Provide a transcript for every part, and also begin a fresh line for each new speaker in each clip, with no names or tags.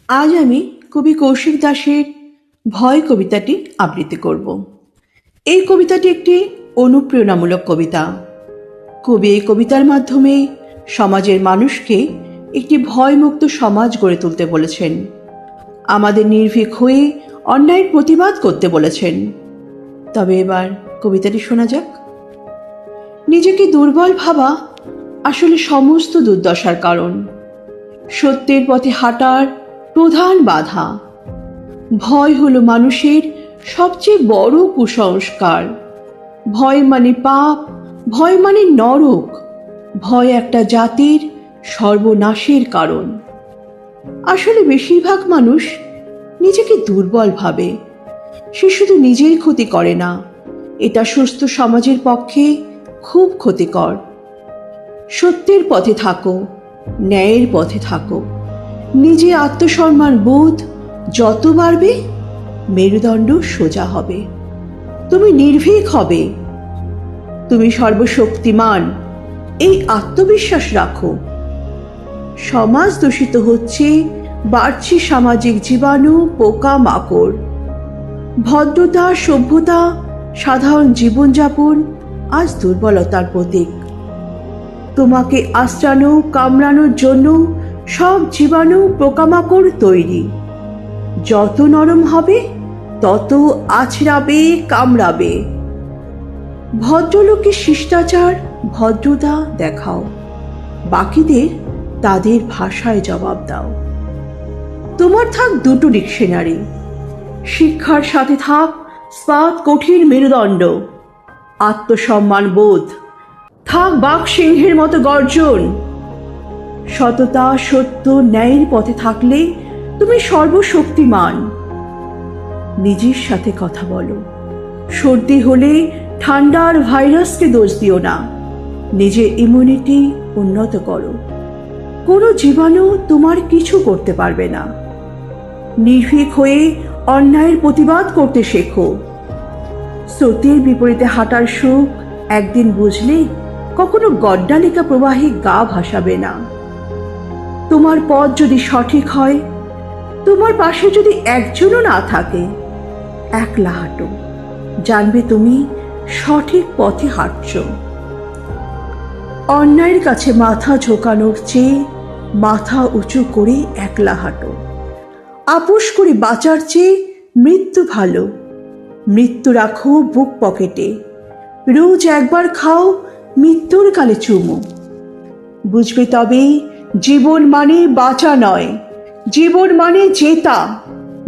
আজ আমি কবি কৌশিক দাসের ভয় কবিতাটি আবৃত্তি করব। এই কবিতাটি একটি অনুপ্রেরণামূলক কবিতা। কবি এই কবিতার মাধ্যমে সমাজের মানুষকে একটি ভয়মুক্ত সমাজ গড়ে তুলতে বলেছেন। আমাদের নির্ভীক হয়ে অন্যায়ের প্রতিবাদ করতে বলেছেন। তবে এবার কবিতাটি শোনা যাক। নিজেকে দুর্বল ভাবা আসলে সমস্ত দুর্দশার কারণ। সত্যের পথে হাঁটার প্রধান বাধা। ভয় হলো মানুষের সবচেয়ে বড় কুসংস্কার। ভয় মানে পাপ, ভয় মানে নরক, ভয় একটা জাতির সর্বনাশের কারণ। আসলে বেশিরভাগ মানুষ নিজেকে দুর্বল ভাবে। সে শুধু নিজের ক্ষতি করে না, এটা সুস্থ সমাজের পক্ষে খুব ক্ষতিকর। সত্যের পথে থাকো, ন্যায়ের পথে থাকো। নিজে আত্মসম্মান বোধ যত বাড়বে, মেরুদণ্ড সোজা হবে। তুমি নির্ভীক হবে, তুমি সর্বশক্তিমান, এই আত্মবিশ্বাস রাখো। সমাজ দূষিত হচ্ছে, বাড়ছে সামাজিক জীবাণু, পোকা মাকড়। ভদ্রতা, সভ্যতা, সাধারণ জীবনযাপন আজ দুর্বলতার প্রতীক। তোমাকে আশ্রানো, কামড়ানোর জন্য সব জীবাণু, পোকামাকড় তৈরি। যত নরম হবে তত আছড়াবে, কামড়াবে। ভদ্রলোকে শিষ্টাচার, ভদ্রতা দেখাও। বাকিদের তাদের ভাষায় জবাব দাও। তোমার থাক দুটো ডিকশনারি। শিক্ষার সাথে থাক স্পাত কঠিন মেরুদণ্ড। আত্মসম্মান বোধ থাক বাঘ সিংহের মতো গর্জন। সততা, সত্য, ন্যায়ের পথে থাকলে তুমি সর্বশক্তিমান। নিজের সাথে কথা বলো। সর্দি হলে ঠান্ডার ভাইরাসকে দোষ দিও না। নিজের ইমিউনিটি উন্নত করো। কোনো জীবাণু তোমার কিছু করতে পারবে না। নির্ভীক হয়ে অন্যায়ের প্রতিবাদ করতে শেখো। স্রোতের বিপরীতে হাঁটার সুখ একদিন বুঝলে কখনো গড্ডালিকা প্রবাহে গা ভাসাবে না। তোমার পথ যদি সঠিক হয়, তোমার পাশে যদি একজনও না থাকে, একলা হাঁটো, জানবে তুমি সঠিক পথে হাঁটছ। অন্যায়ের কাছে মাথা ঝোঁকানোর চেয়ে মাথা উঁচু করে একলা হাঁটো। আপোষ করে বাঁচার চেয়ে মৃত্যু ভালো। মৃত্যু রাখো বুক পকেটে। রোজ একবার খাও মৃত্যুর কালে চুমু। বুঝবে তবেই জীবন মানে বাঁচা নয়, জীবন মানে জেতা।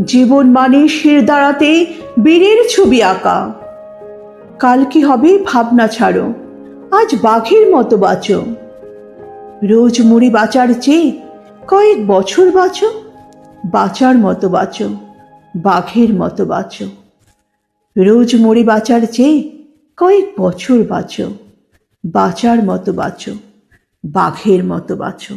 জীবন মানে শির দাঁড়াতে বীরের ছবি আঁকা। কাল কি হবে ভাবনা ছাড়ো, আজ বাঘের মতো বাঁচো। রোজ মরে বাঁচার চেয়ে কয়েক বছর বাঁচো। বাঁচার মতো বাঁচো, বাঘের মতো বাঁচো। রোজ মরে বাঁচার চেয়ে কয়েক বছর বাঁচো। বাঁচার মতো বাঁচো, বাঘের মতো বাঁচো।